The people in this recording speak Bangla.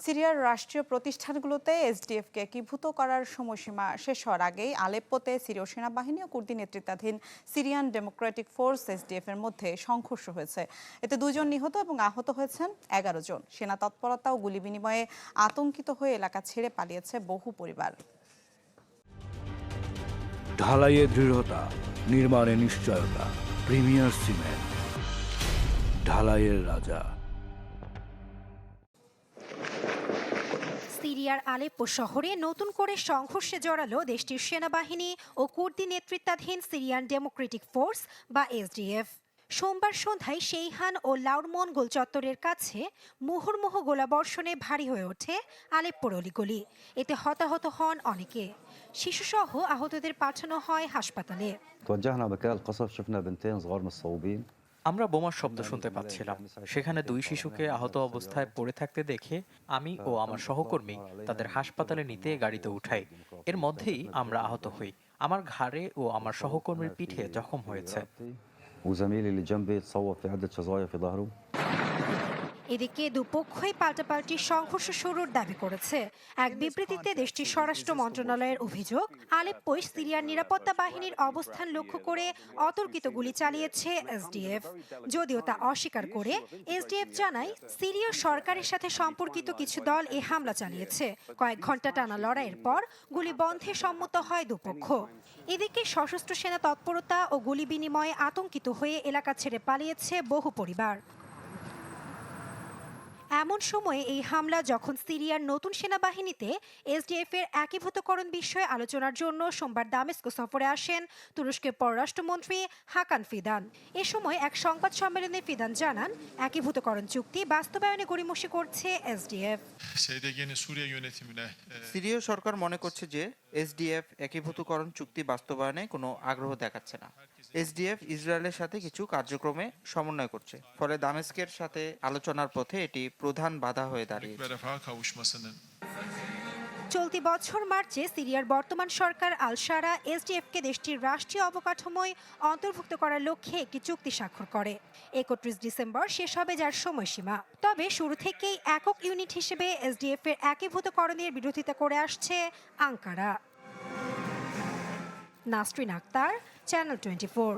সিরিয়ার রাষ্ট্রীয় প্রতিষ্ঠানগুলোতে এসডিএফকে একীভূত করার সময়সীমা শেষ হওয়ার আগেই আলেপ্পোতে সিরীয় সেনাবাহিনী ও কুর্দি নেতৃত্বাধীন সিরিয়ান ডেমোক্রেটিক ফোর্স এসডিএফ এর মধ্যে সংঘর্ষ হয়েছে। এতে 2 জন নিহত এবং আহত হয়েছেন 11 জন। সেনা তৎপরতা ও গুলি বিনিময়ে আতঙ্কিত হয়ে এলাকা ছেড়ে পালিয়েছে বহু পরিবার। ঢালাইয়ে দৃঢ়তা, নির্মাণে নিশ্চয়তা। প্রিমিয়ার সিমেন্ট, ঢালাইয়ের রাজা। সিরিয়ার আলেপ্পো শহরে নতুন করে সংঘর্ষে জড়ালো দেশটির সেনাবাহিনী ও কুর্দি নেতৃত্বাধীন সিরিয়ান ডেমোক্রেটিক ফোর্স বা এসডিএফ। সোমবার সন্ধ্যায় সেইহান ও লাউরমন গোল চত্বরের কাছে মুহুর্মুহু গোলাবর্ষণে ভারী হয়ে ওঠে আলেপ্পোর অলিগলি। এতে হতাহত হন অনেকে। শিশুসহ আহতদের পাঠানো হয় হাসপাতালে। আমরা বোমার শব্দ শুনতে পাচ্ছিলাম। সেখানে 2 শিশুকে আহত অবস্থায় পড়ে থাকতে দেখে আমি ও আমার সহকর্মী তাদের হাসপাতালে নিতে গাড়িতে উঠাই। এর মধ্যেই আমরা আহত হই। আমার ঘাড়ে ও আমার সহকর্মীর পিঠে জখম হয়েছে। এদিকে দুপক্ষই পাল্টাপাল্টি সংঘর্ষ শুরুর দাবি করেছে। এক বিবৃতিতে দেশটির স্বরাষ্ট্র মন্ত্রণালয়ের অভিযোগ, আলেপ্পোয় সিরিয়ার নিরাপত্তা বাহিনীর অবস্থান লক্ষ্য করে অতর্কিত গুলি চালিয়েছে এসডিএফ। যদিও তা অস্বীকার করে এসডিএফ জানায়, সিরীয় সরকারের সাথে সম্পর্কিত কিছু দল এ হামলা চালিয়েছে। কয়েক ঘন্টা টানা লড়াইয়ের পর গুলি বন্ধে সম্মত হয় দুপক্ষ। এদিকে সশস্ত্র সেনা তৎপরতা ও গুলি বিনিময়ে আতঙ্কিত হয়ে এলাকা ছেড়ে পালিয়েছে বহু পরিবার। এমন সময়ে এই হামলা যখন সিরিয়ার নতুন সেনাবাহিনীতে এসডিএফ এর একীভূতকরণ বিষয়ে আলোচনার জন্য সোমবার দামেস্কো সফরে আসেন তুরস্কের পররাষ্ট্রমন্ত্রী হাকান ফিদান। এ সময় এক সংবাদ সম্মেলনে ফিদান জানান, একীভূতকরণ চুক্তি বাস্তবায়নে গড়িমসি করছে এসডিএফ। সিরীয় সরকার মনে করছে যে এসডিএফ একীভূতকরণ চুক্তি বাস্তবায়নে কোনো আগ্রহ দেখাচ্ছে না। এসডিএফ ইসরায়েলের সাথে কিছু কার্যক্রমে সমন্বয় করছে, ফলে দামেস্কের সাথে আলোচনার পথে এটি প্রধান বাধা হয়ে দাঁড়িয়েছে। চলতি বছর মার্চে সিরিয়ার বর্তমান সরকার আল শারা এসডিএফকে দেশটির রাষ্ট্রীয় অবকাঠামোয় অন্তর্ভুক্ত করার লক্ষ্যে একটি চুক্তি স্বাক্ষর করে। 31 ডিসেম্বর শেষ হবে যার সময়সীমা। তবে শুরু থেকেই একক ইউনিট হিসেবে এসডিএফ এর একীভূতকরণের বিরোধিতা করে আসছে আঙ্কারা। নাসরিন আক্তার, চ্যানেল 24।